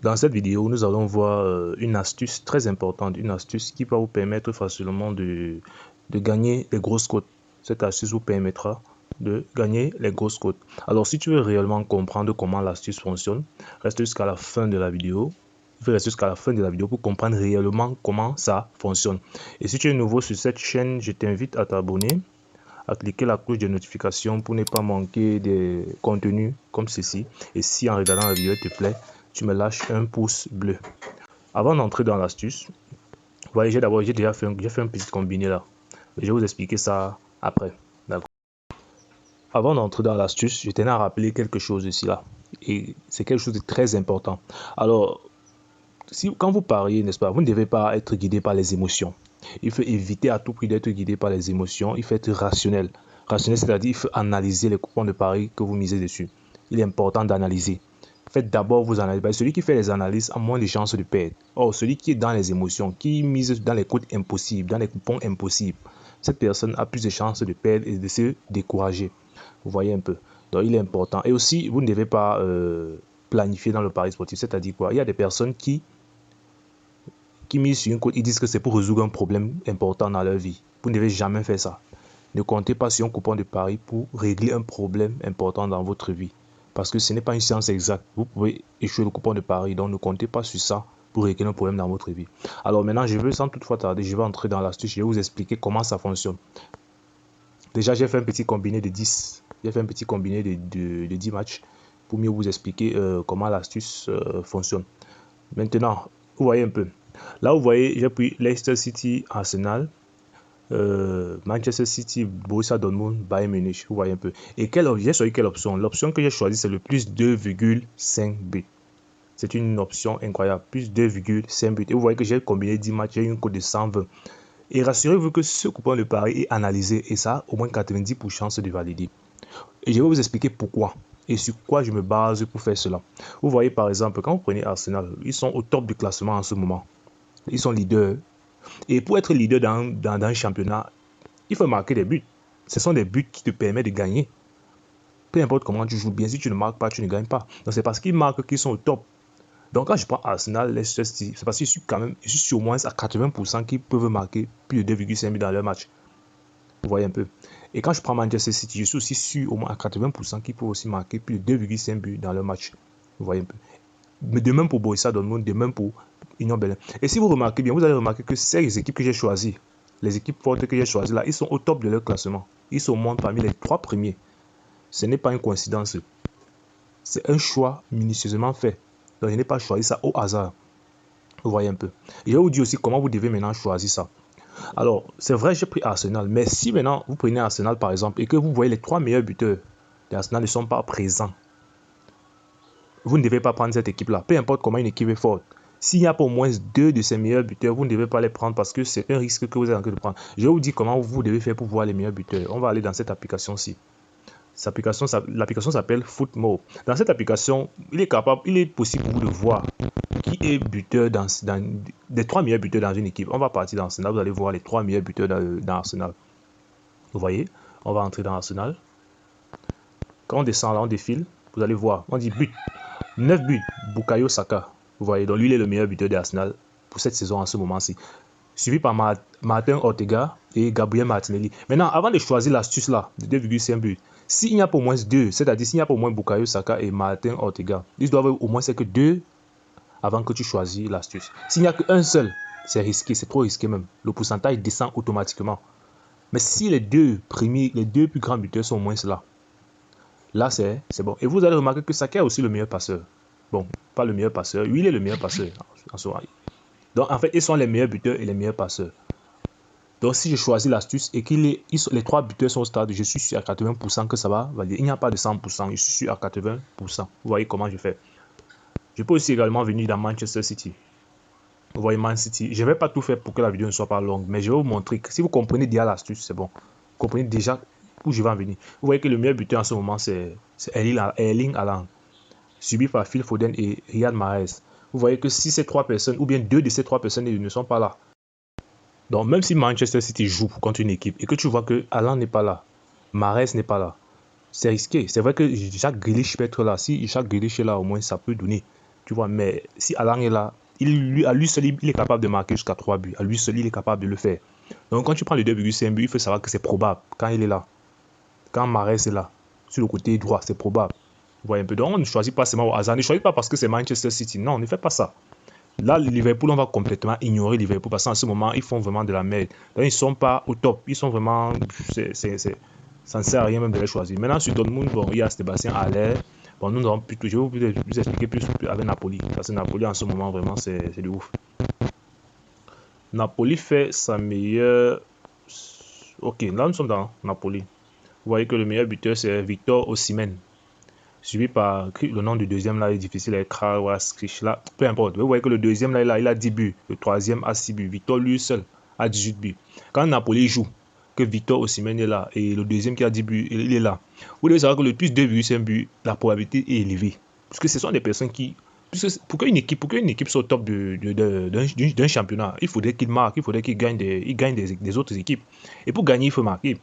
Dans cette vidéo, nous allons voir une astuce très importante, une astuce qui va vous permettre facilement de gagner les grosses cotes. Cette astuce vous permettra de gagner les grosses cotes. Alors, si tu veux réellement comprendre comment l'astuce fonctionne, reste jusqu'à la fin de la vidéo. Il faut rester jusqu'à la fin de la vidéo pour comprendre réellement comment ça fonctionne. Et si tu es nouveau sur cette chaîne, je t'invite à t'abonner, à cliquer la cloche de notification pour ne pas manquer des contenus comme ceci. Et si en regardant la vidéo il te plaît, tu me lâches un pouce bleu. Avant d'entrer dans l'astuce, vous voyez, j'ai déjà fait un petit combiné là. Je vais vous expliquer ça après. D'accord. Avant d'entrer dans l'astuce, je tenais à rappeler quelque chose ici là. Et c'est quelque chose de très important. Alors, quand vous pariez, n'est-ce pas, vous ne devez pas être guidé par les émotions. Il faut éviter à tout prix d'être guidé par les émotions. Il faut être rationnel. Rationnel, c'est-à-dire il faut analyser les coupons de paris que vous misez dessus. Il est important d'analyser. Faites d'abord vos analyses. Celui qui fait les analyses a moins de chances de perdre. Or, celui qui est dans les émotions, qui mise dans les cotes impossibles, dans les coupons impossibles, cette personne a plus de chances de perdre et de se décourager. Vous voyez un peu. Donc, il est important. Et aussi, vous ne devez pas planifier dans le pari sportif. C'est-à-dire quoi? Il y a des personnes qui misent sur une cote, ils disent que c'est pour résoudre un problème important dans leur vie. Vous ne devez jamais faire ça. Ne comptez pas sur un coupon de pari pour régler un problème important dans votre vie. Parce que ce n'est pas une science exacte. Vous pouvez échouer le coupon de pari, donc ne comptez pas sur ça pour régler un problème dans votre vie. Alors maintenant, je veux sans toutefois tarder, je vais entrer dans l'astuce, je vais vous expliquer comment ça fonctionne. Déjà, j'ai fait un petit combiné de 10. J'ai fait un petit combiné de 10 matchs pour mieux vous expliquer comment l'astuce fonctionne. Maintenant, vous voyez un peu. Là, vous voyez, j'ai pris Leicester City, Arsenal, Manchester City, Borussia Dortmund, Bayern Munich. Vous voyez un peu. Et j'ai choisi quelle option? L'option que j'ai choisie, c'est le plus 2,5 buts. C'est une option incroyable. Plus 2,5 buts. Et vous voyez que j'ai combiné 10 matchs, j'ai une cote de 120. Et rassurez-vous que ce coupon de pari est analysé et ça a au moins 90% de valider. Et je vais vous expliquer pourquoi et sur quoi je me base pour faire cela. Vous voyez par exemple, quand vous prenez Arsenal, ils sont au top du classement en ce moment. Ils sont leaders. Et pour être leader dans un championnat, il faut marquer des buts. Ce sont des buts qui te permettent de gagner. Peu importe comment tu joues bien, si tu ne marques pas, tu ne gagnes pas. Donc c'est parce qu'ils marquent qu'ils sont au top. Donc quand je prends Arsenal, Leicester City, c'est parce que je suis sur au moins à 80% qu'ils peuvent marquer plus de 2,5 buts dans leur match. Vous voyez un peu. Et quand je prends Manchester City, je suis aussi sûr au moins à 80% qu'ils peuvent aussi marquer plus de 2,5 buts dans leur match. Vous voyez un peu. Mais de même pour Borussia Dortmund, de même pour Union Berlin. Et si vous remarquez bien, vous allez remarquer que ces équipes que j'ai choisies, les équipes fortes que j'ai choisies là, ils sont au top de leur classement. Ils sont au moins parmi les 3 premiers. Ce n'est pas une coïncidence. C'est un choix minutieusement fait. Donc je n'ai pas choisi ça au hasard. Vous voyez un peu. Et je vais vous dire aussi comment vous devez maintenant choisir ça. Alors, c'est vrai, j'ai pris Arsenal. Mais si maintenant vous prenez Arsenal par exemple et que vous voyez les 3 meilleurs buteurs d'Arsenal ne sont pas présents, vous ne devez pas prendre cette équipe-là. Peu importe comment une équipe est forte. S'il y a pour au moins 2 de ces meilleurs buteurs, vous ne devez pas les prendre parce que c'est un risque que vous êtes en train de prendre. Je vais vous dire comment vous devez faire pour voir les meilleurs buteurs. On va aller dans cette application-ci. L'application s'appelle Footmob. Dans cette application, il est possible pour vous de voir qui est buteur des 3 meilleurs buteurs dans une équipe. On va partir dans Arsenal. Vous allez voir les 3 meilleurs buteurs dans Arsenal. Vous voyez, on va entrer dans Arsenal. Quand on descend là, on défile. Vous allez voir, on dit but. 9 buts, Bukayo Saka. Vous voyez, donc lui, il est le meilleur buteur d'Arsenal pour cette saison en ce moment-ci. Suivi par Martin Ortega et Gabriel Martinelli. Maintenant, avant de choisir l'astuce là, de 2,5 buts, s'il n'y a pas au moins 2, c'est-à-dire s'il n'y a pas au moins Bukayo Saka et Martin Ortega, ils doivent au moins c'est que 2 avant que tu choisis l'astuce. S'il n'y a qu'un seul, c'est risqué, c'est trop risqué même. Le pourcentage descend automatiquement. Mais si les deux plus grands buteurs sont au moins là c'est bon. Et vous allez remarquer que Saka est aussi le meilleur passeur. Bon, pas le meilleur passeur, lui il est le meilleur passeur en ce moment. Donc en fait, ils sont les meilleurs buteurs et les meilleurs passeurs. Donc si je choisis l'astuce et que les 3 buteurs sont au stade, je suis sûr à 80% que ça va valider. Il n'y a pas de 100%, je suis sûr à 80%. Vous voyez comment je fais. Je peux aussi également venir dans Manchester City. Vous voyez Man City. Je ne vais pas tout faire pour que la vidéo ne soit pas longue, mais je vais vous montrer que si vous comprenez déjà l'astuce, c'est bon. Vous comprenez déjà où je vais en venir. Vous voyez que le meilleur buteur en ce moment, c'est Erling Haaland, suivi par Phil Foden et Riyad Mahrez. Vous voyez que si ces 3 personnes, ou bien 2 de ces 3 personnes ne sont pas là, donc même si Manchester City joue contre une équipe et que tu vois que Haaland n'est pas là, Mahrez n'est pas là, c'est risqué. C'est vrai que Jack Grealish peut être là. Si Jack Grealish est là, au moins ça peut donner. Tu vois, mais si Haaland est là, à lui seul, il est capable de marquer jusqu'à 3 buts. À lui seul, il est capable de le faire. Donc, quand tu prends le 2,5 buts, il faut savoir que c'est probable quand il est là. Quand Mahrez est là, sur le côté droit, c'est probable. Vous voyez un peu. Donc, on ne choisit pas seulement au hasard. On ne choisit pas parce que c'est Manchester City. Non, on ne fait pas ça. Là, Liverpool, on va complètement ignorer Liverpool parce qu'en ce moment, ils font vraiment de la merde. Donc, ils ne sont pas au top. Ils sont vraiment. Ça ne sert à rien même de les choisir. Maintenant, sur Dortmund, bon, il y a Sébastien Haller. Bon, nous n'avons plus. Je vais vous expliquer plus avec Napoli. Parce que Napoli, en ce moment, vraiment, c'est de ouf. Napoli fait sa meilleure. Ok, là, nous sommes dans Napoli. Vous voyez que le meilleur buteur, c'est Victor Osimhen. Suivi par le nom du deuxième là est difficile avec Krawaskich là, peu importe. Vous voyez que le deuxième là, il a 10 buts, le troisième a 6 buts. Victor lui seul a 18 buts. Quand Napoli joue, que Victor Osimhen est là et le deuxième qui a 10 buts, il est là. Vous devez savoir que le plus 2,5 buts, la probabilité est élevée. Parce que ce sont des personnes qui. Pour qu'une équipe soit au top d'un championnat, il faudrait qu'il marque, il faudrait qu'il gagne des autres équipes. Et pour gagner, il faut marquer.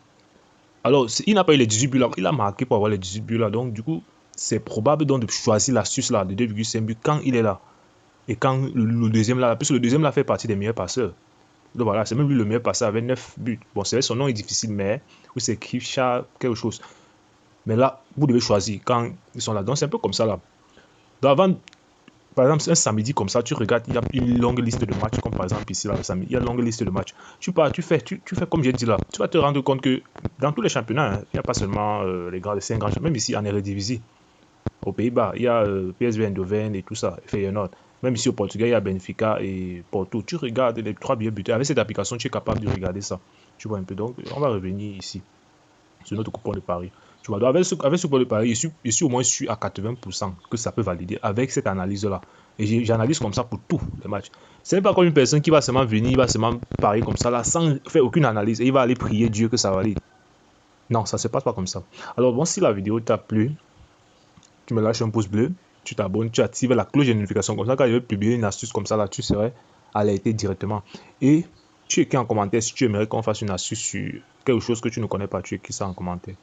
Alors, il n'a pas eu les 18 buts là, il a marqué pour avoir les 18 buts là. Donc, du coup, c'est probable donc de choisir l'astuce là de 2,5 buts quand il est là. Et quand le deuxième là, puisque le deuxième là fait partie des meilleurs passeurs. Donc voilà, c'est même lui le meilleur passeur avec 9 buts. Bon, c'est vrai, son nom est difficile, mais c'est Kivcha quelque chose. Mais là, vous devez choisir quand ils sont là. Donc c'est un peu comme ça là. Donc avant, par exemple, un samedi comme ça, tu regardes, il y a une longue liste de matchs, comme par exemple ici là, le samedi, il y a une longue liste de matchs. Tu fais comme j'ai dit là. Tu vas te rendre compte que dans tous les championnats, hein, il n'y a pas seulement les grands, les 5 grands championnats, même ici en Eredivisie. Aux Pays-Bas, il y a PSV Eindhoven et tout ça, Feyenoord. Même ici au Portugal, il y a Benfica et Porto. Tu regardes les 3 billets buteurs. Avec cette application, tu es capable de regarder ça. Tu vois un peu. Donc, on va revenir ici, sur notre coupon de Paris. Tu vois, donc avec ce coupon de Paris, je suis au moins sûr à 80% que ça peut valider avec cette analyse-là. Et j'analyse comme ça pour tous les matchs. Ce n'est pas comme une personne qui va seulement venir, il va seulement parier comme ça, là, sans faire aucune analyse. Et il va aller prier Dieu que ça valide. Non, ça ne se passe pas comme ça. Alors, bon, si la vidéo t'a plu, tu me lâches un pouce bleu, tu t'abonnes, tu actives la cloche de notification. Comme ça, quand je vais publier une astuce comme ça, là, tu serais alerté directement. Et tu écris en commentaire si tu aimerais qu'on fasse une astuce sur quelque chose que tu ne connais pas. Tu écris ça en commentaire.